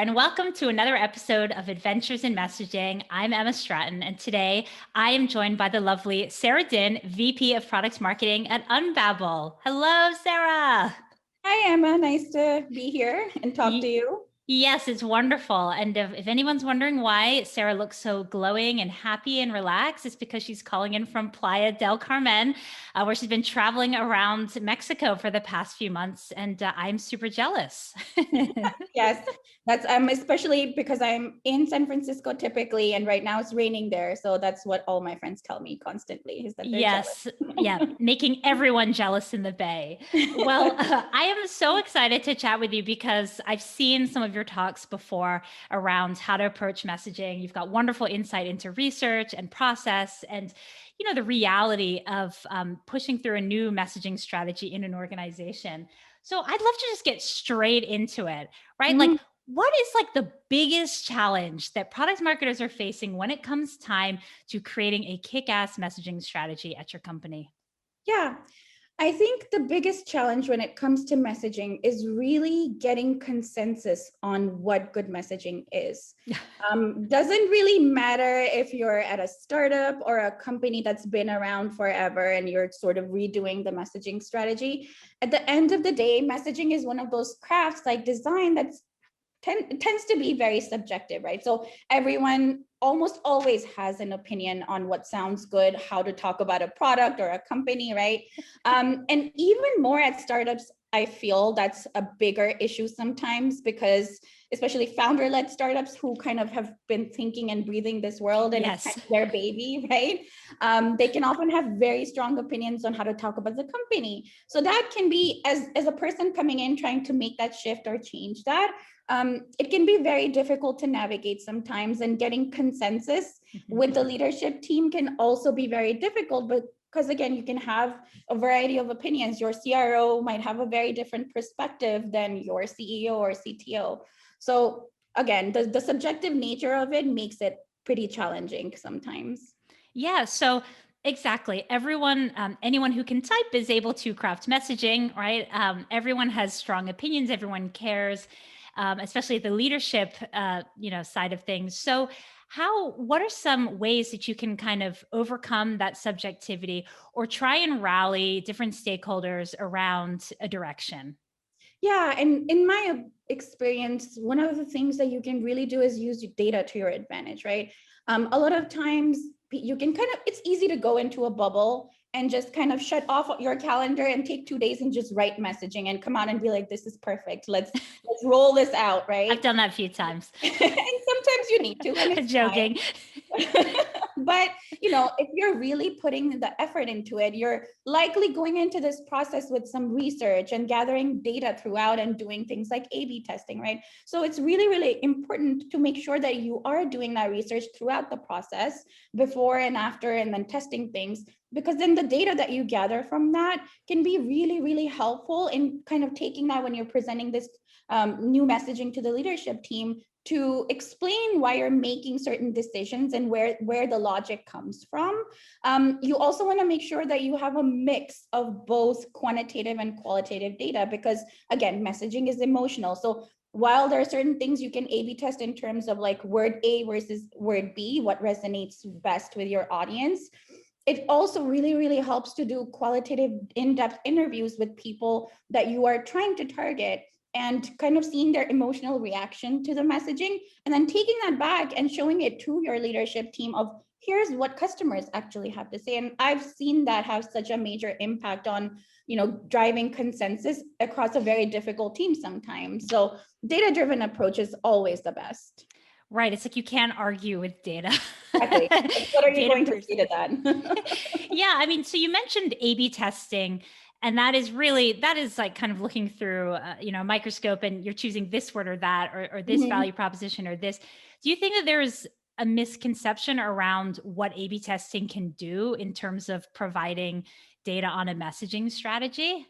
and welcome to another episode of Adventures in Messaging. I'm Emma Stratton, and today I am joined by the lovely Sarah Din, VP of Product Marketing at Unbabel. Hello, Sarah. Hi, Emma. Nice to be here and talk to you. Yes, it's wonderful. And if anyone's wondering why Sarah looks so glowing and happy and relaxed, it's because she's calling in from Playa del Carmen, where she's been traveling around Mexico for the past few months. And I'm super jealous. Yes, that's especially because I'm in San Francisco typically, and right now it's raining there. So that's what all my friends tell me constantly is that they're Yes. jealous. Yeah. Making everyone jealous in the Bay. Well, I am so excited to chat with you because I've seen some of your talks before around how to approach messaging. You've got wonderful insight into research and process and, the reality of pushing through a new messaging strategy in an organization. So I'd love to just get straight into it, right? Like, Mhm. what is like the biggest challenge that product marketers are facing when it comes time to creating a kick-ass messaging strategy at your company? Yeah, I think the biggest challenge when it comes to messaging is really getting consensus on what good messaging is. Doesn't really matter if you're at a startup or a company that's been around forever and you're sort of redoing the messaging strategy. At the end of the day, messaging is one of those crafts like design that's tends to be very subjective, right? So everyone almost always has an opinion on what sounds good, how to talk about a product or a company, right? And even more at startups, I feel that's a bigger issue sometimes because especially founder-led startups who kind of have been thinking and breathing this world and it's kind Yes. of their baby, right? They can often have very strong opinions on how to talk about the company. So that can be, as a person coming in trying to make that shift or change that, it can be very difficult to navigate sometimes, and getting consensus with the leadership team can also be very difficult, but because again, you can have a variety of opinions. Your CRO might have a very different perspective than your CEO or CTO. So again, the subjective nature of it makes it pretty challenging sometimes. Yeah. So exactly. Everyone, anyone who can type is able to craft messaging, right? Everyone has strong opinions. Everyone cares, especially the leadership, side of things. So what are some ways that you can kind of overcome that subjectivity or try and rally different stakeholders around a direction? Yeah, and in my experience, one of the things that you can really do is use data to your advantage, right? A lot of times you can it's easy to go into a bubble and just kind of shut off your calendar and take 2 days and just write messaging and come out and be like, this is perfect. Let's roll this out, I've right? done that a few times. And sometimes you need to, and it's fine. Joking. But if you're really putting the effort into it, you're likely going into this process with some research and gathering data throughout and doing things like A/B testing, right? So it's really, really important to make sure that you are doing that research throughout the process, before and after, and then testing things, because then the data that you gather from that can be really, really helpful in kind of taking that when you're presenting this new messaging to the leadership team, to explain why you're making certain decisions and where the logic comes from. You also want to make sure that you have a mix of both quantitative and qualitative data, because again, messaging is emotional. So while there are certain things you can A/B test in terms of like word A versus word B, what resonates best with your audience, it also really, really helps to do qualitative in-depth interviews with people that you are trying to target, and kind of seeing their emotional reaction to the messaging, and then taking that back and showing it to your leadership team of, here's what customers actually have to say. And I've seen that have such a major impact on driving consensus across a very difficult team sometimes. So data-driven approach is always the best. Right. It's like you can't argue with data. Exactly. Like, what are you Data going to proves. say to that? Yeah. I mean, so you mentioned A/B testing, and that is like kind of looking through, a microscope, and you're choosing this word or that, or this Mhm. value proposition or this. Do you think that there's a misconception around what A/B testing can do in terms of providing data on a messaging strategy?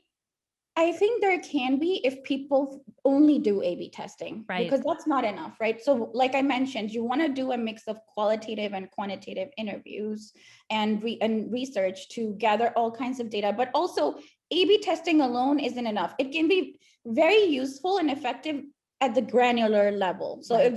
I think there can be if people only do A/B testing, Right. because that's not enough, right? So, like I mentioned, you want to do a mix of qualitative and quantitative interviews and research to gather all kinds of data. But also, A/B testing alone isn't enough. It can be very useful and effective at the granular level. So Right.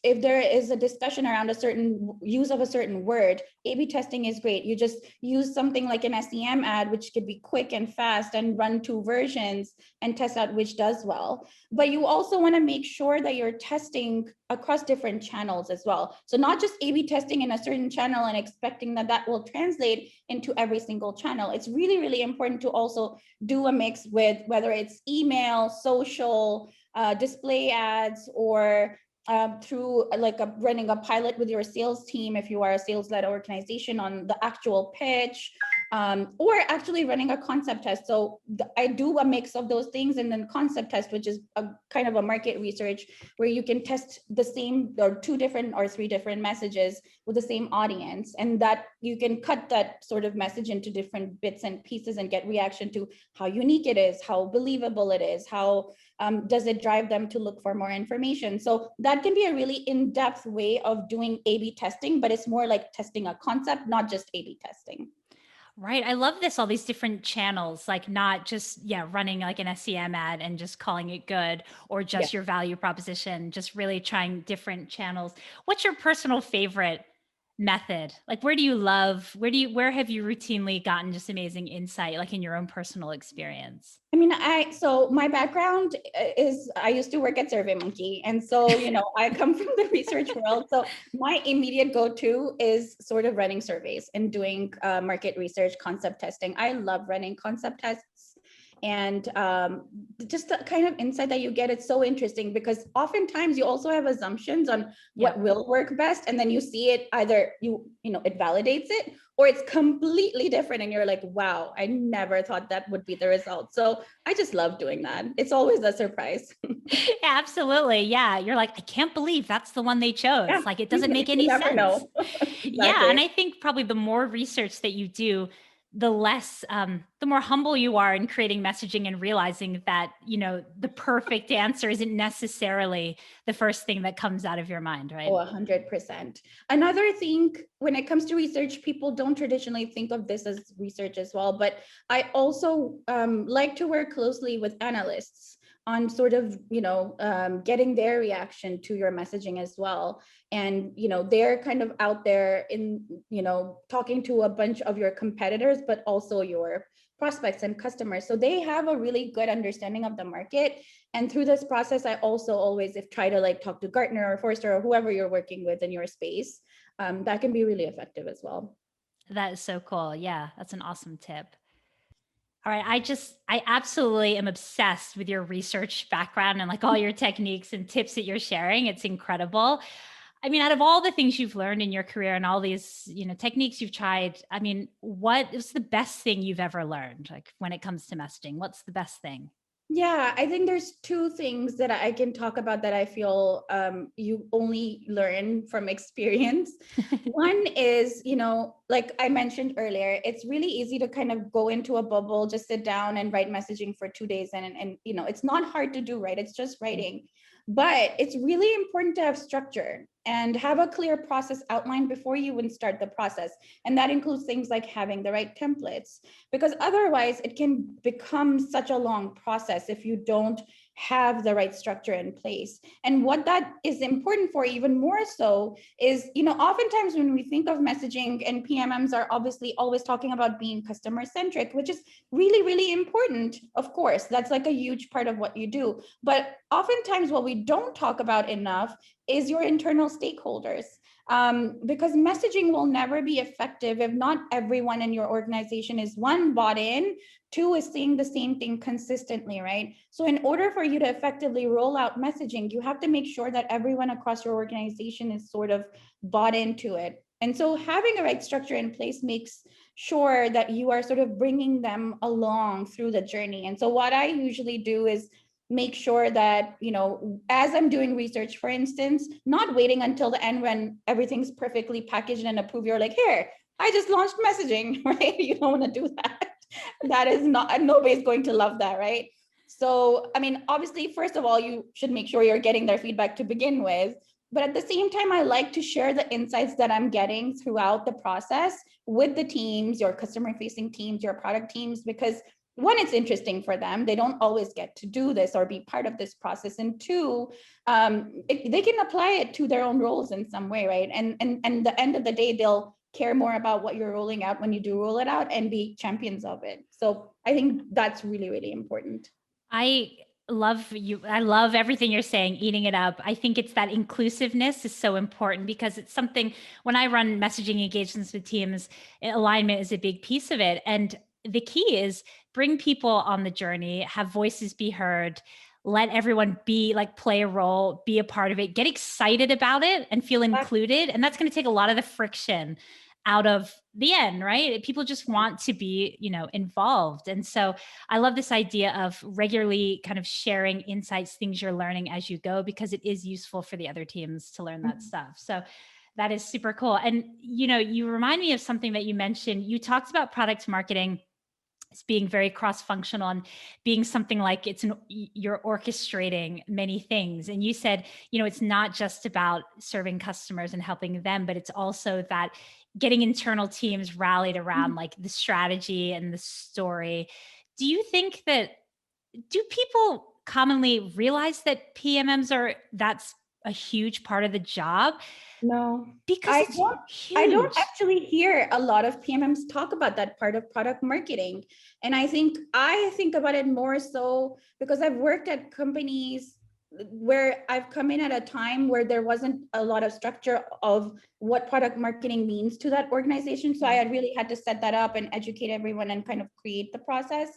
if there is a discussion around a certain use of a certain word, A/B testing is great. You just use something like an SEM ad, which could be quick and fast and run 2 versions and test out which does well. But you also want to make sure that you're testing across different channels as well. So not just A/B testing in a certain channel and expecting that that will translate into every single channel. It's really, really important to also do a mix with whether it's email, social, display ads, or through like running a pilot with your sales team if you are a sales-led organization on the actual pitch, or actually running a concept test. So I do a mix of those things, and then concept test, which is a kind of a market research where you can test the same or 2 different or 3 different messages with the same audience, and that you can cut that sort of message into different bits and pieces and get reaction to how unique it is, how believable it is, how does it drive them to look for more information. So that can be a really in-depth way of doing A/B testing, but it's more like testing a concept, not just A/B testing. Right. I love this, all these different channels, like not just, yeah, running like an SEM ad and just calling it good, or Yeah. just your value proposition, just really trying different channels. What's your personal favorite method? Like where have you routinely gotten just amazing insight, like in your own personal experience? I mean, so my background is I used to work at SurveyMonkey. And so, I come from the research world. So my immediate go-to is sort of running surveys and doing market research, concept testing. I love running concept tests. And just the kind of insight that you get, it's so interesting because oftentimes you also have assumptions on what Yep. will work best. And then you see it either it validates it, or it's completely different. And you're like, wow, I never thought that would be the result. So I just love doing that. It's always a surprise. Yeah, absolutely. Yeah. You're like, I can't believe that's the one they Yeah, chose. Like, it you, doesn't make you any never sense. know. Yeah. Exactly. And I think probably the more research that you do, the more humble you are in creating messaging and realizing that, the perfect answer isn't necessarily the first thing that comes out of your mind, Oh, right? 100%. Another thing, when it comes to research, people don't traditionally think of this as research as well, but I also like to work closely with analysts on sort of, getting their reaction to your messaging as well. And, they're kind of out there in, talking to a bunch of your competitors, but also your prospects and customers. So they have a really good understanding of the market. And through this process, I also always try to like talk to Gartner or Forrester or whoever you're working with in your space. That can be really effective as well. That is so cool. Yeah. That's an awesome tip. All right. I absolutely am obsessed with your research background and like all your techniques and tips that you're sharing. It's incredible. I mean, out of all the things you've learned in your career and all these, techniques you've tried, I mean, what is the best thing you've ever learned? Like when it comes to messaging, what's the best thing? Yeah, I think there's 2 things that I can talk about that I feel you only learn from experience. One is, like I mentioned earlier, it's really easy to kind of go into a bubble, just sit down and write messaging for 2 days. And it's not hard to do, right? It's just writing. But it's really important to have structure and have a clear process outlined before you even start the process. And that includes things like having the right templates, because otherwise it can become such a long process if you don't have the right structure in place. And what that is important for even more so is, oftentimes when we think of messaging, and PMMs are obviously always talking about being customer centric, which is really, really important. Of course, that's like a huge part of what you do. But oftentimes what we don't talk about enough is your internal stakeholders. Because messaging will never be effective if not everyone in your organization is, 1, bought in, 2, is saying the same thing consistently, right? So in order for you to effectively roll out messaging, you have to make sure that everyone across your organization is sort of bought into it. And so having a right structure in place makes sure that you are sort of bringing them along through the journey. And so what I usually do is make sure that, as I'm doing research, for instance, not waiting until the end when everything's perfectly packaged and approved. You're like, here, I just launched messaging, right? You don't want to do that. That is not, nobody's going to love that, right? So, I mean, obviously, first of all, you should make sure you're getting their feedback to begin with. But at the same time, I like to share the insights that I'm getting throughout the process with the teams, your customer facing teams, your product teams, because one, it's interesting for them. They don't always get to do this or be part of this process. And two, they can apply it to their own roles in some way, right? And the end of the day, they'll care more about what you're rolling out when you do roll it out and be champions of it. So I think that's really, really important. I love you. I love everything you're saying, eating it up. I think it's that inclusiveness is so important because it's something when I run messaging engagements with teams, alignment is a big piece of it. And the key is bring people on the journey, have voices be heard, let everyone be like play a role, be a part of it, get excited about it and feel included. And that's going to take a lot of the friction out of the end, right? People just want to be, involved. And so I love this idea of regularly kind of sharing insights, things you're learning as you go, because it is useful for the other teams to learn that stuff. So that is super cool. And, you remind me of something that you mentioned. You talked about product marketing as being very cross-functional and being something like you're orchestrating many things. And you said, it's not just about serving customers and helping them, but it's also that getting internal teams rallied around like the strategy and the story. Do you think that do people commonly realize that that's a huge part of the job? No, Because I it's don't. I don't huge. actually hear a lot of PMMs talk about that part of product marketing. And I think about it more so because I've worked at companies where I've come in at a time where there wasn't a lot of structure of what product marketing means to that organization. So I had really had to set that up and educate everyone and kind of create the process.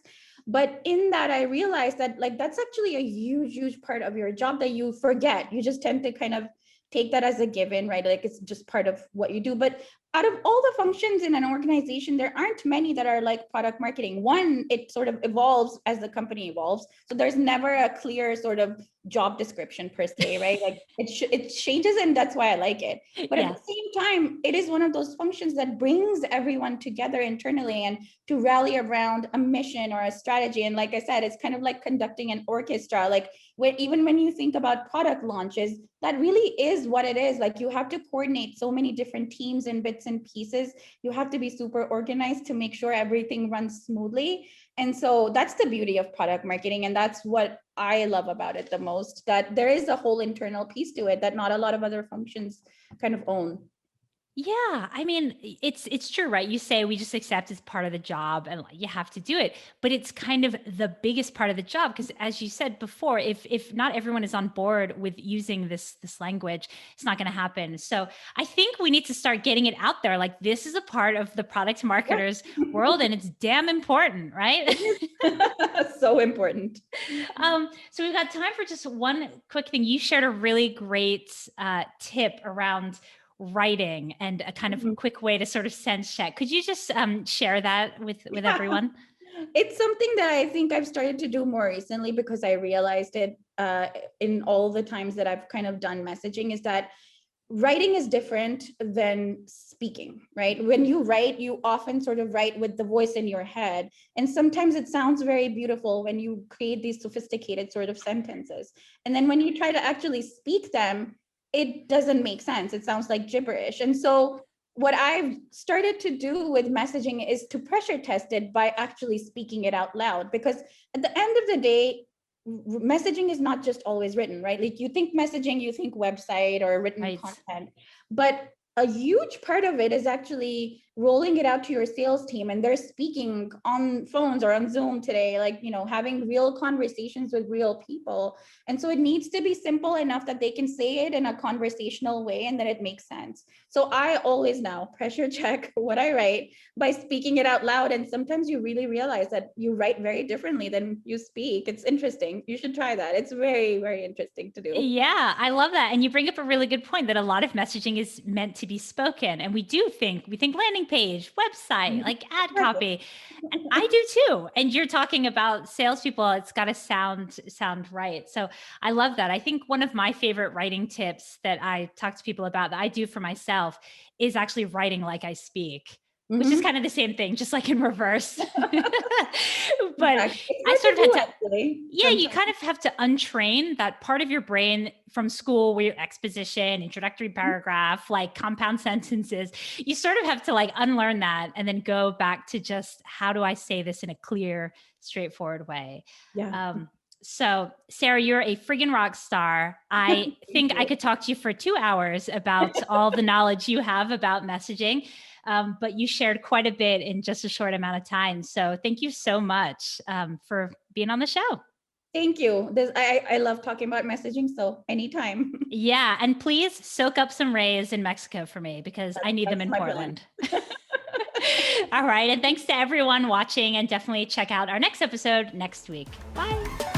But in that, I realized that like that's actually a huge, huge part of your job that you forget. You just tend to kind of take that as a given, right? Like it's just part of what you do. But out of all the functions in an organization, there aren't many that are like product marketing. One, it sort of evolves as the company evolves. So there's never a clear sort of job description per se, right? Like it changes, and that's why I like it. But at the Yes. same time, it is one of those functions that brings everyone together internally and to rally around a mission or a strategy. And like I said, it's kind of like conducting an orchestra. Like even when you think about product launches, that really is what it is. Like you have to coordinate so many different teams and bits and pieces. You have to be super organized to make sure everything runs smoothly. And so that's the beauty of product marketing. And that's what I love about it the most, that there is a whole internal piece to it that not a lot of other functions kind of own. Yeah, I mean, it's true, right? You say we just accept it's part of the job and like, you have to do it, but it's kind of the biggest part of the job because, as you said before, if not everyone is on board with using this language, it's not going to happen. So I think we need to start getting it out there. Like this is a part of the product marketers world, and it's damn important, right? So important. So we've got time for just one quick thing. You shared a really great tip around writing and a kind of Mhm. quick way to sort of sense check. Could you just share that with Yeah. everyone? It's something that I think I've started to do more recently because I realized it in all the times that I've kind of done messaging is that writing is different than speaking, right? When you write, you often sort of write with the voice in your head. And sometimes it sounds very beautiful when you create these sophisticated sort of sentences. And then when you try to actually speak them, it doesn't make sense. It sounds like gibberish. And so what I've started to do with messaging is to pressure test it by actually speaking it out loud. Because at the end of the day, messaging is not just always written, right? Like you think messaging, you think website or written Right. content, but a huge part of it is actually rolling it out to your sales team, and they're speaking on phones or on Zoom today, like, having real conversations with real people. And so it needs to be simple enough that they can say it in a conversational way and that it makes sense. So I always now pressure check what I write by speaking it out loud. And sometimes you really realize that you write very differently than you speak. It's interesting. You should try that. It's very, very interesting to do. Yeah, I love that. And you bring up a really good point that a lot of messaging is meant to be spoken. And we think landing page, website, Mhm. like ad Exactly. copy. And I do too. And you're talking about salespeople, it's got to sound right. So I love that. I think one of my favorite writing tips that I talk to people about that I do for myself is actually writing like I speak. which is Mhm. kind of the same thing, just like in reverse. But Exactly. It's I hard sort to of had do to, actually yeah, you sometimes. kind of have to untrain that part of your brain from school where your exposition, introductory paragraph, like compound sentences. You sort of have to like unlearn that and then go back to just how do I say this in a clear, straightforward way. Yeah. Um, so, Sarah, you're a friggin' rock star. I Thank think I you. could talk to you for 2 hours about all the knowledge you have about messaging. But you shared quite a bit in just a short amount of time. So thank you so much for being on the show. Thank you. I love talking about messaging, so anytime. Yeah. And please soak up some rays in Mexico for me because I need them That's in my plan. Portland. All right. And thanks to everyone watching, and definitely check out our next episode next week. Bye.